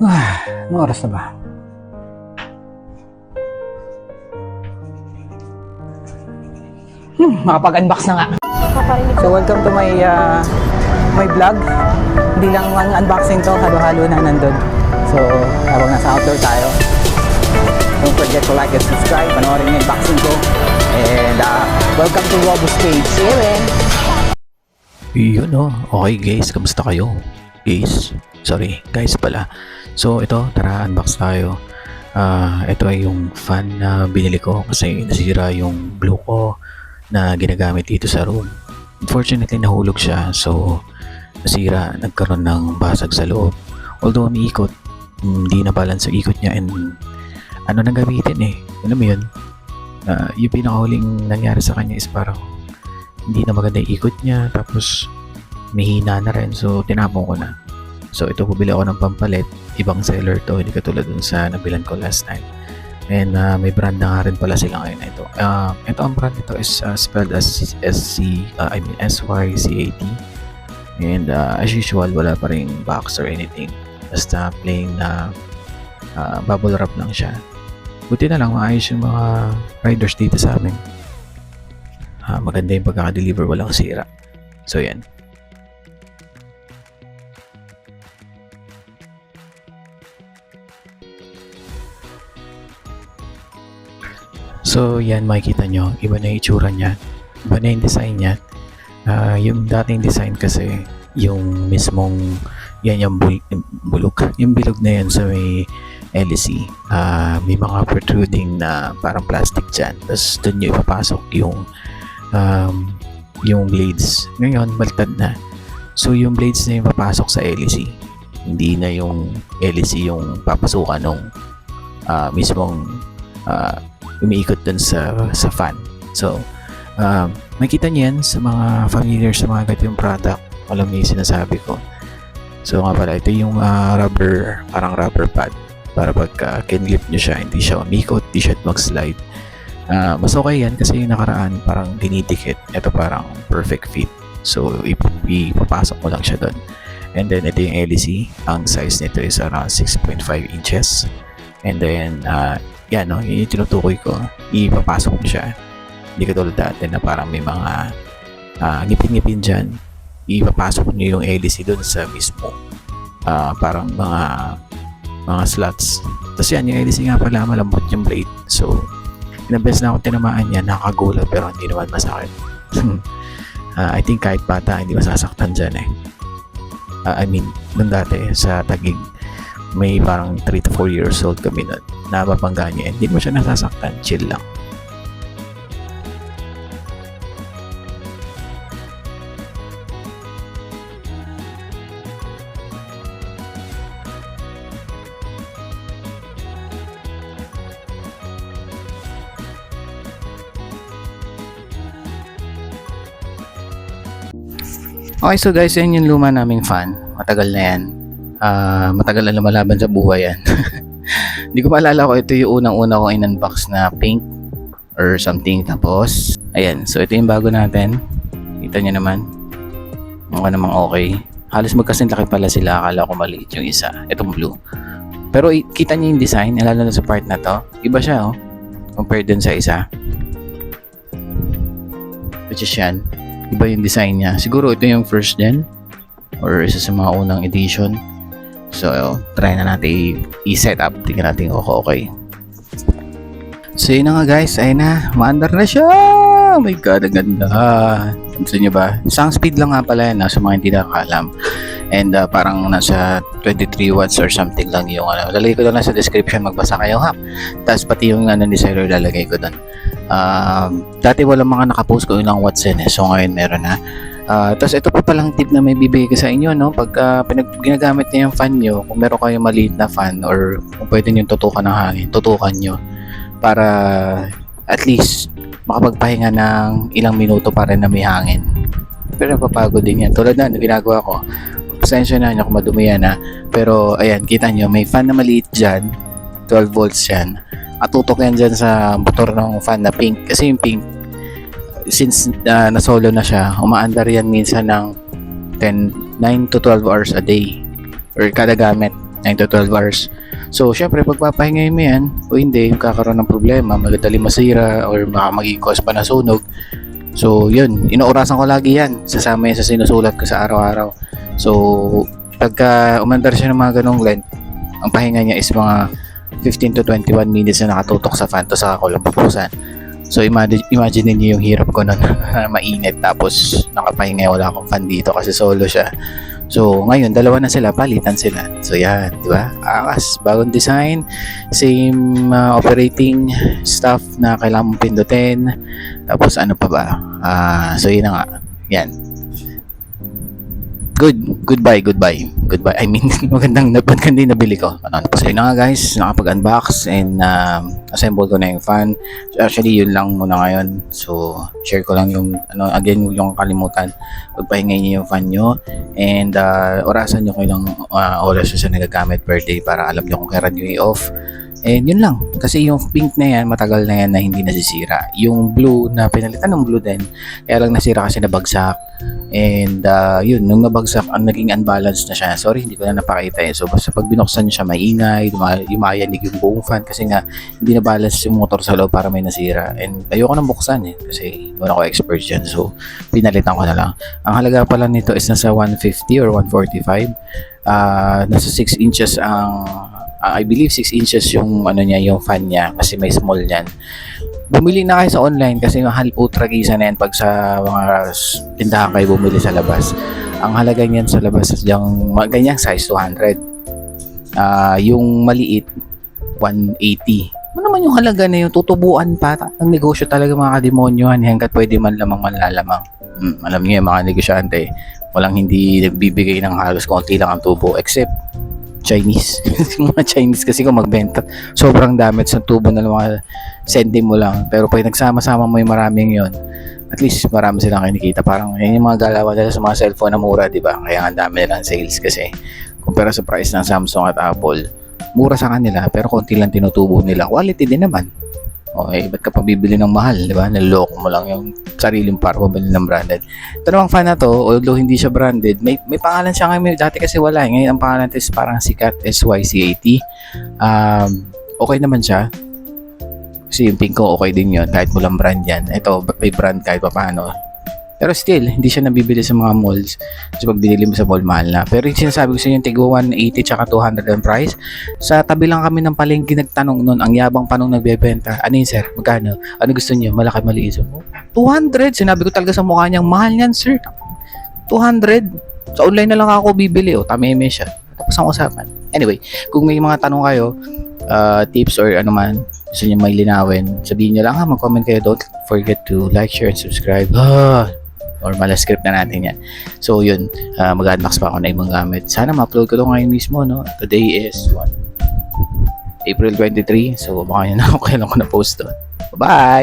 Anong oras na ba? Makapag-unbox na nga. So welcome to my vlog. Hindi lang ang unboxing to, halo-halo na nandun. So habang nasa outdoor tayo, don't forget to like and subscribe. Panoorin yung unboxing ko. And welcome to Robust Page. See you then! Yun o. Okay guys, kamusta kayo? Guys pala. So ito, tara unbox tayo. Ito ay yung fan na binili ko kasi nasira yung blue ko na ginagamit dito sa room. Unfortunately nahulog siya, so nasira, nagkaroon ng basag sa loob. Although umiikot, hindi na balance ang ikot niya and ano nang gamitin eh. Alam mo yun? Yung pinakahuling nangyari sa kanya is parang hindi na maganda yung ikot niya, tapos mahina na rin, so tinapon ko na. So ito, bumili ako ng pampalit, ibang seller to, hindi katulad dun sa nabilan ko last time. And may brand na nga rin pala sila ngayon na ito. Ito ang brand nito is spelled as SYCAT. And as usual, wala pa rin box or anything. Basta plain na bubble wrap lang siya. Buti na lang maayos yung mga riders dito sa amin. Maganda yung pagkaka-deliver, walang sira. So yan. So yan, makikita nyo, iba na yung itsura niya, iba na yung design niya. Yung dating design kasi, yung mismong, yan yung bulok, yung bilog na yan sa may LEC. May mga protruding na parang plastic dyan, tapos dun nyo ipapasok yung blades. Ngayon, baltad na. So yung blades na yung papasok sa LEC, hindi na yung LEC yung papasukan nung mismong umiikot dun sa fan. So makita niyo yan sa mga familiar sa mga ganitong product, alam niyo yung sinasabi ko. So nga pala, ito yung rubber, parang rubber pad para pagka kinlip nyo siya, hindi siya umikot, hindi siya mag-slide. Mas okay yan kasi yung nakaraan parang dinidikit, ito parang perfect fit. So ipapasok mo lang siya doon. And then ito yung LEC, ang size nito is around 6.5 inches. And then yan no, yung tinutukoy ko, ipapasok mo siya. Hindi katulad dati na parang may mga ngipin-ngipin dyan, ipapasok nyo yung LEC doon sa mismo parang mga slots. Tapos yan, yung LEC nga pala malambot yung blade. So ilang beses na ako tinamaan yan, nakakagulat pero hindi naman masakit. I think kahit bata hindi masasaktan dyan eh. I mean, nung dati sa Taguig, may parang 3 to 4 years old kami nun, nababangga niya, hindi mo siya nasasaktan, chill lang. Okay, so guys, yan yung luma naming fan. Matagal na yan. Matagal na lumalaban sa buhay yan. Hindi ko maalala ko ito yung unang-una ko in-unbox na pink or something. Tapos, ayan. So, ito yung bago natin. Kita nyo naman. Mukha namang okay. Halos magkasinlaki pala sila. Akala ko maliit yung isa. Itong blue. Pero kita nyo yung design. Lalo na sa part na to. Iba siya, oh. Compared dun sa isa. Which is yan. Iba yung design niya. Siguro ito yung first gen or isa sa mga unang edition. So, try na natin i-set up. Tingnan natin kung okay. So, yun na nga guys. Ayun na. Maandar na siya. Oh my God, ang ganda. Gusto nyo ba? Isang speed lang nga pala yan sa mga hindi nakakalam. And parang nasa 23 watts or something lang yung lalagay ko doon sa description. Magbasa kayo ha. Tapos pati yung ni seller lalagay ko doon. Dati walang mga nakapost ko ilang watts yan eh. So ngayon meron na. Tapos ito pa palang tip na may bibigay ko sa inyo, no? Pag ginagamit niyo yung fan nyo, kung meron kayong maliit na fan or kung pwede nyo tutukan ng hangin, tutukan nyo para at least makapagpahinga ng ilang minuto para na may hangin. Pero papagod din yan. Tulad na ginagawa ko. Pasensya na nyo kung madumi yan ha. Pero ayan, kita nyo, may fan na maliit dyan. 12 volts yan. At tutok yan dyan sa motor ng fan na pink. Kasi yung pink, since na-solo na siya, umaandar yan minsan ng 9 to 12 hours a day or kada gamit. 9 to 12 hours. So, syempre, pagpapahingayin mo yan, o hindi, magkakaroon ng problema, madali masira, or magiging cause pa na sunog. So, yun, inuurasan ko lagi yan. Sasama yan sa sinusulat ko sa araw-araw. So, pagka umandar siya ng mga ganong length, ang pahinga niya is mga 15 to 21 minutes na nakatutok sa fan to saka ko lang pupusan. So, imagine niyo yung hirap ko nun mainit tapos nakapahinga wala akong fan dito kasi solo siya. So, ngayon, dalawa na sila, palitan sila. So, yan, di ba? Angas, bagong design, same operating stuff na kailangan mong pindutin. Tapos, ano pa ba? So, yun na nga. Yan. Goodbye. I mean, magandang nabili ko. So, yun na nga guys, nakapag-unbox and assemble ko na yung fan. Actually, yun lang muna ngayon. So, share ko lang yung, again, yung kalimutan. Pagpahingay niyo yung fan nyo and orasan nyo kailang oras sa nagagamit per day para alam nyo kung kailan nyo i-off. And yun lang. Kasi yung pink na yan, matagal na yan na hindi nasisira. Yung blue na pinalitan ng blue din, kaya lang nasira kasi nabagsak. And yun, nung nabagsak, ang naging unbalanced na siya. Sorry, hindi ko na napakita eh. So basta pag binuksan nyo siya, maingay, yumayanig yung buong fan kasi nga hindi na-balance yung motor sa loob para may nasira. And ayoko nang buksan eh kasi wala ko expert dyan. So pinalitan ko na lang. Ang halaga pala nito is nasa 150 or 145. Nasa 6 inches ang I believe 6 inches yung niya, yung fan niya kasi may small niyan. Bumili na kayo sa online kasi mahal po tragisa na yan pag sa mga tindahan kayo bumili sa labas. Ang halaga niyan sa labas is yung ganyang size 200. Yung maliit 180. Ano naman yung halaga na yung tutubuan pa? Ang negosyo talaga mga kademonyohan hanggat pwede man lamang manlalamang. Alam niyo yung mga negosyante, walang hindi nagbibigay ng halos konti lang ang tubo except Chinese. Yung mga Chinese kasi kung magbenta, sobrang dami sa tubo na mga sentimo lang. Pero pag nagsama-sama mo yung maraming yon, at least marami silang kinikita. Parang yun yung mga galawan nila sa mga cellphone na mura, di ba? Kaya ang dami nilang sales kasi kumpara sa price ng Samsung at Apple, mura sa kanila pero konti lang tinutubo nila. Quality din naman. Okay, ba't ka pa bibili ng mahal, di ba? Naloko mo lang yung sariling para pabili ng branded. Ito namang fan na to, although hindi siya branded, may pangalan siya ngayon. Dati kasi wala. Ngayon ang pangalan is parang Sikat SYCAT. Okay naman siya. Kasi yung pink ko okay din yun. Kahit walang brand yan. Ito, may brand kahit pa paano. Pero still, hindi siya nabibili sa mga malls. Kasi pag binili mo sa mall, mahal na. Pero yung sinasabi ko sa inyo, tigo 180 tsaka 200 ang price. Sa tabi lang kami ng palengke nagtanong nun, ang yabang pa nung nagbebenta. Ano yun sir? Magkano? Ano gusto niyo? Malaki, maliit? 200! Sinabi ko talaga sa mukha niya, mahal niyan sir. 200! Sa online na lang ako bibili. O, tameme siya. Tapos ang usapan. Anyway, kung may mga tanong kayo, tips or ano man, gusto niyo may linawin, sabihin niyo lang ha, mag-comment kayo. Don't forget to like, share, and subscribe. Or mala-script na natin yan. So yun, mag-unbox pa ako na ibang gamit. Sana ma-upload ko to ngayon mismo, no? Today is April 23. So baka yun ako kailan ko na post to. Bye!